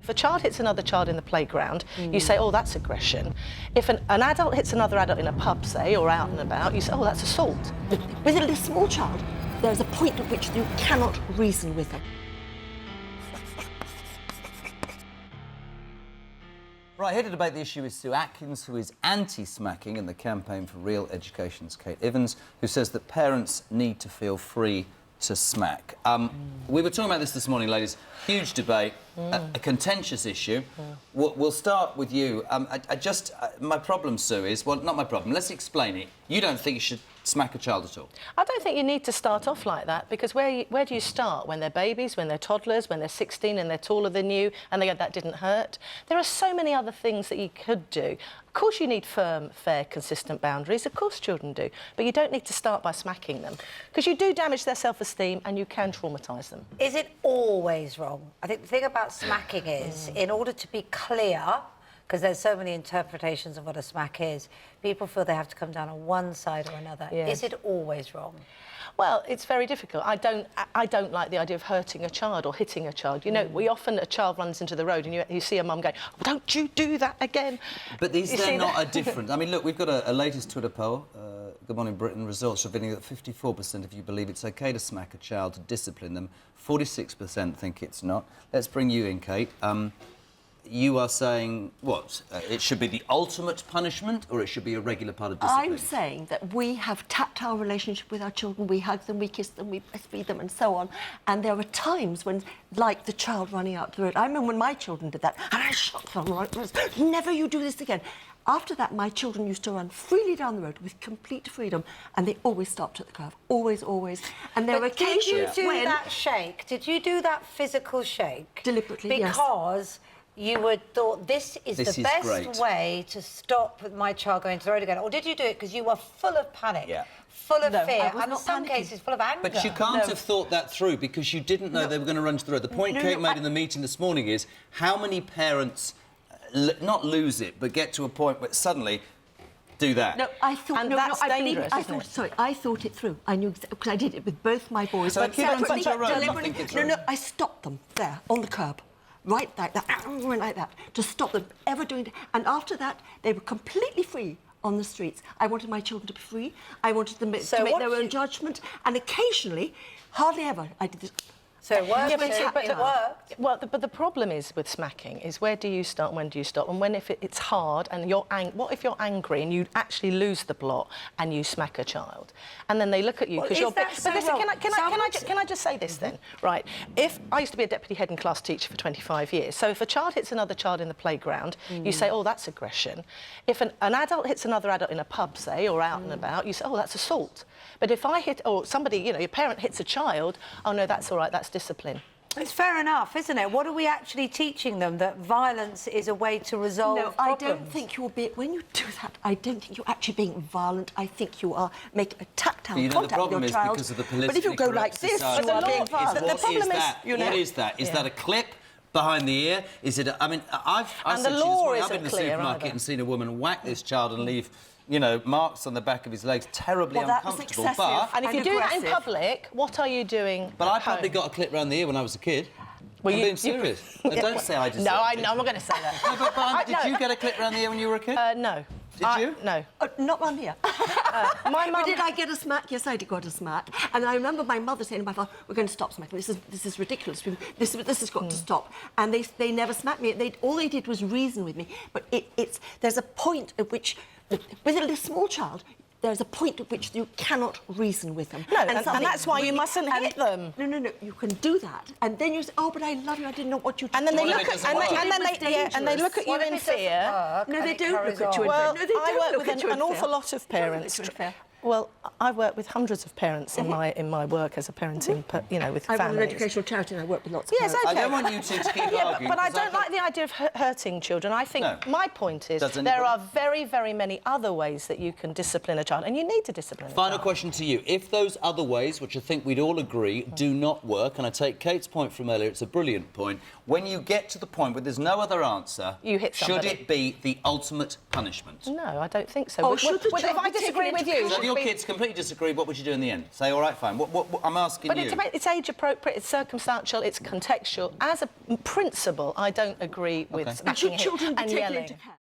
If a child hits another child in the playground, you say, oh, that's aggression. If an adult hits another adult in a pub, say, or out and about, you say, oh, that's assault. With a small child, there's a point at which you cannot reason with them. Right, here to debate the issue is Sue Atkins, who is anti-smacking in the campaign for Real Education's Kate Evans, who says that parents need to feel free to smack. We were talking about this morning, ladies. Huge debate, a contentious issue. We'll start with you. My problem, Sue, is... Well, not my problem. Let's explain it. You don't think you should smack a child at all? I don't think you need to start off like that, because where do you start? When they're babies, when they're toddlers, when they're 16 and they're taller than you, and they go, that didn't hurt? There are so many other things that you could do. Of course you need firm, fair, consistent boundaries. Of course children do. But you don't need to start by smacking them, because you do damage their self-esteem and you can traumatise them. Is it always wrong? I think the thing about smacking is, in order to be clear, because there's so many interpretations of what a smack is, people feel they have to come down on one side or another. Yeah. Is it always wrong? Well, it's very difficult. I don't like the idea of hurting a child or hitting a child. You know, a child runs into the road and you see a mum going, oh, don't you do that again. But is there not a difference? I mean, look, we've got a latest Twitter poll, Good Morning Britain results revealing that 54% of you believe it's OK to smack a child to discipline them. 46% think it's not. Let's bring you in, Kate. You are saying, what? It should be the ultimate punishment, or it should be a regular part of discipline? I'm saying that we have tactile relationship with our children. We hug them, we kiss them, we breastfeed them, and so on. And there are times when, like the child running out to the road, I remember when my children did that, and I shot them right. Never you do this again. After that, my children used to run freely down the road with complete freedom, and they always stopped at the curve. Always, always. And there were occasions did you do that shake? Did you do that physical shake? Deliberately, yes. Because you would thought, this is the best way to stop my child going to the road again? Or did you do it because you were full of panic, full of fear, and in some cases full of anger? But you can't have thought that through because you didn't know they were going to run to the road. The point Kate made in the meeting this morning is how many parents not lose it, but get to a point where suddenly do that. No, I thought... And that's dangerous, I thought it through. I knew because I did it with both my boys. So but I stopped them there, on the curb. Right like that, to stop them ever doing it. And after that, they were completely free on the streets. I wanted my children to be free. I wanted them to make their own judgment. And occasionally, hardly ever, I did this. So it worked, but it worked. Well, but the problem is with smacking is where do you start and when do you stop? And if it's hard and what if you're angry and you actually lose the plot and you smack a child? And then they look at you because you're... But listen, can I just say this then? Right. If I used to be a deputy head and class teacher for 25 years, so if a child hits another child in the playground, you say, oh, that's aggression. If an adult hits another adult in a pub, say, or out and about, you say, oh, that's assault. But if I hit, or somebody, you know, your parent hits a child, oh, no, that's all right, that's discipline. It's fair enough, isn't it? What are we actually teaching them? That violence is a way to resolve problems? I don't think you're being... When you do that, I don't think you're actually being violent. I think you are making a tactile contact with your child. Because of the politically but if you go like this, you are being violent. The problem is... What is that? Is that a clip behind the ear? Is it... I mean, I've said to you this morning, I've been in the supermarket and seen a woman whack this child and leave... you know, marks on the back of his legs, terribly uncomfortable. And if you do that in public, what are you doing? But I probably got a clip round the ear when I was a kid. I'm being serious. Don't say I just... No, I'm not going to say that. No, but did you get a clip round the ear when you were a kid? No. Did you? No. Not round here. My mum... Did I get a smack? Yes, I did get a smack. And I remember my mother saying to my father, we're going to stop smacking. This is ridiculous. This has got to stop. And they never smacked me. All they did was reason with me. But there's a point at which... With a small child, there's a point at which you cannot reason with them. No, and that's why you mustn't hit them. No, you can do that. And then you say, oh, but I love you, I didn't know what you did. And then they look at you in fear. No, they don't look at you in fear. Well, I work with an awful lot of parents. Well, I work with hundreds of parents in my work as a parenting, you know, with families. I run an educational charity and I work with lots of parents. I don't want you to keep arguing. But I don't like the idea of hurting children. I think my point is there are very, very many other ways that you can discipline a child, and you need to discipline a child. Final question to you. If those other ways, which I think we'd all agree, do not work, and I take Kate's point from earlier, it's a brilliant point, when you get to the point where there's no other answer, you hit somebody. Should it be the ultimate punishment? No, I don't think so. Oh, if I disagree with you... your kids completely disagree, what would you do in the end? Say, all right, fine. What I'm asking you... But it's age appropriate, it's circumstantial, it's contextual. As a principle, I don't agree with smacking And should children be and taken yelling. into care?